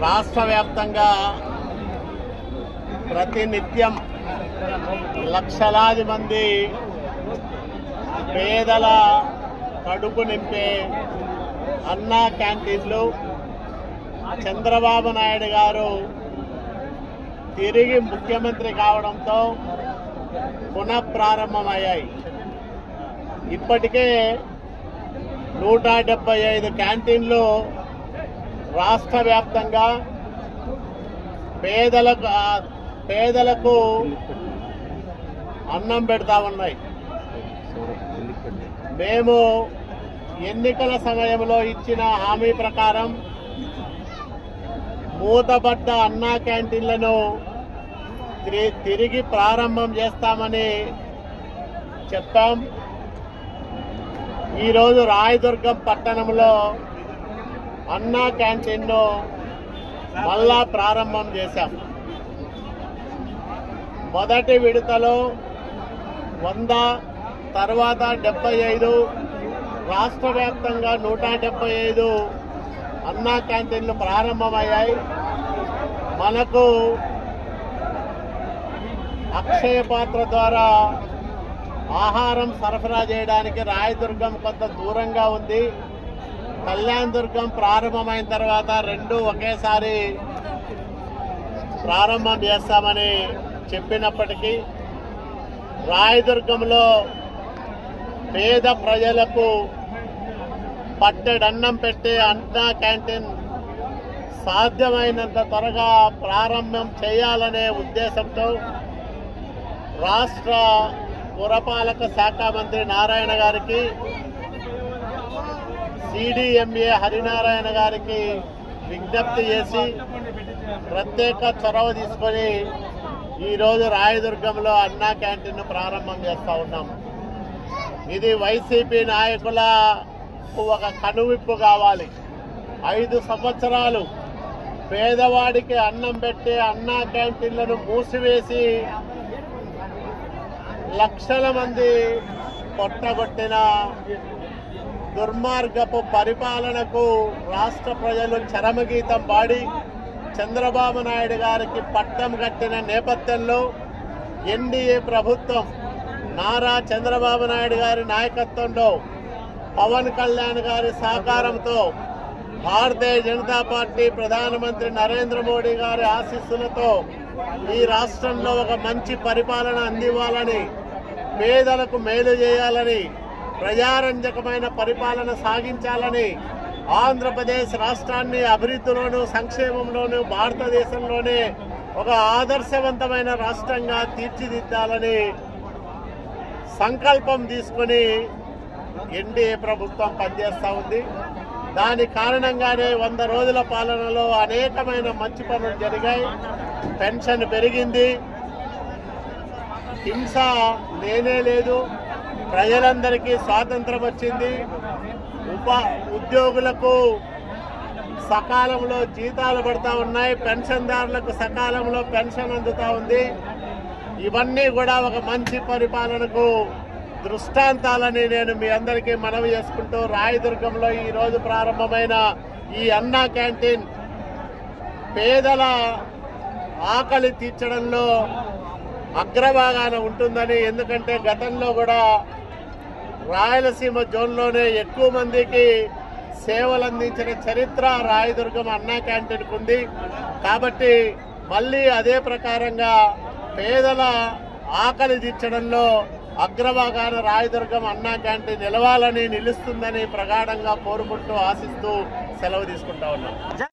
రాష్ట్ర వ్యాప్తంగా ప్రతినిత్యం లక్షలాది మంది పేదల కడుపు నింపే అన్నా క్యాంటీన్లు చంద్రబాబు నాయుడు గారు తిరిగి ముఖ్యమంత్రి కావడంతో పునఃప్రారంభమయ్యాయి. ఇప్పటికే 175 క్యాంటీన్లు రాష్ట్ర వ్యాప్తంగా పేదలకు అన్నం పెడతా ఉన్నాయి. మేము ఎన్నికల సమయంలో ఇచ్చిన హామీ ప్రకారం మూతపడ్డ అన్నా క్యాంటీన్లను తిరిగి ప్రారంభం చేస్తామని చెప్పాం. ఈరోజు రాయదుర్గం పట్టణంలో అన్నా క్యాంటీన్ను మళ్ళా ప్రారంభం చేశాం. మొదటి విడతలో 100, తర్వాత 75, రాష్ట్ర వ్యాప్తంగా 175 అన్నా క్యాంటీన్లు ప్రారంభమయ్యాయి. మనకు అక్షయ పాత్ర ద్వారా ఆహారం సరఫరా చేయడానికి రాయదుర్గం కొంత దూరంగా ఉంది. కళ్యాణదుర్గం ప్రారంభమైన తర్వాత 2 ఒకేసారి ప్రారంభం చేస్తామని చెప్పినప్పటికీ రాయదుర్గంలో పేద ప్రజలకు పట్టెడన్నం పెట్టే అన్నా క్యాంటీన్ సాధ్యమైనంత త్వరగా ప్రారంభం చేయాలనే ఉద్దేశంతో రాష్ట్ర పురపాలక శాఖ మంత్రి నారాయణ గారికి, CDMA హరినారాయణ గారికి విజ్ఞప్తి చేసి ప్రత్యేక చొరవ తీసుకొని ఈరోజు రాయదుర్గంలో అన్నా క్యాంటీన్ను ప్రారంభం చేస్తూ ఉన్నాం. ఇది వైసీపీ నాయకులకు ఒక కనువిప్పు కావాలి. 5 సంవత్సరాలు పేదవాడికి అన్నం పెట్టే అన్నా క్యాంటీన్లను మూసివేసి లక్షల మంది పొట్టగొట్టిన దుర్మార్గపు పరిపాలనకు రాష్ట్ర ప్రజలు చరమగీతం పాడి చంద్రబాబు నాయుడు గారికి పట్టం కట్టిన నేపథ్యంలో ఎన్డీఏ ప్రభుత్వం నారా చంద్రబాబు నాయుడు గారి నాయకత్వంలో పవన్ కళ్యాణ్ గారి సహకారంతో భారతీయ జనతా పార్టీ ప్రధానమంత్రి నరేంద్ర మోడీ గారి ఆశీస్సులతో ఈ రాష్ట్రంలో ఒక మంచి పరిపాలన అందివ్వాలని, పేదలకు మేలు చేయాలని, ప్రజారంజకమైన పరిపాలన సాగించాలని, ఆంధ్రప్రదేశ్ రాష్ట్రాన్ని అభివృద్ధిలోనూ సంక్షేమంలోనూ భారతదేశంలోనే ఒక ఆదర్శవంతమైన రాష్ట్రంగా తీర్చిదిద్దాలని సంకల్పం తీసుకొని ఎన్డీఏ ప్రభుత్వం పనిచేస్తూ ఉంది. దాని కారణంగానే 100 రోజుల పాలనలో అనేకమైన మంచి పనులు జరిగాయి. పెన్షన్ పెరిగింది, హింస లేనే లేదు, ప్రజలందరికీ స్వాతంత్రం వచ్చింది, ఉద్యోగులకు సకాలంలో జీతాలు పడతా ఉన్నాయి, పెన్షన్దారులకు సకాలంలో పెన్షన్ అందుతూ ఉంది. ఇవన్నీ కూడా ఒక మంచి పరిపాలనకు దృష్టాంతాలని నేను మీ అందరికీ మనవి చేసుకుంటూ, రాయదుర్గంలో ఈరోజు ప్రారంభమైన ఈ అన్నా క్యాంటీన్ పేదల ఆకలి తీర్చడంలో అగ్రభాగాన ఉంటుందని, ఎందుకంటే గతంలో కూడా రాయలసీమ జోన్లోనే ఎక్కువ మందికి సేవలు అందించిన చరిత్ర రాయదుర్గం అన్నా క్యాంటీన్కు ఉంది. కాబట్టి మళ్ళీ అదే ప్రకారంగా పేదల ఆకలి తీర్చడంలో అగ్రభాగాన రాయదుర్గం అన్నా క్యాంటీన్ నిలవాలని, నిలుస్తుందని ప్రగాఢంగా కోరుకుంటూ ఆశిస్తూ సెలవు తీసుకుంటా ఉన్నాం.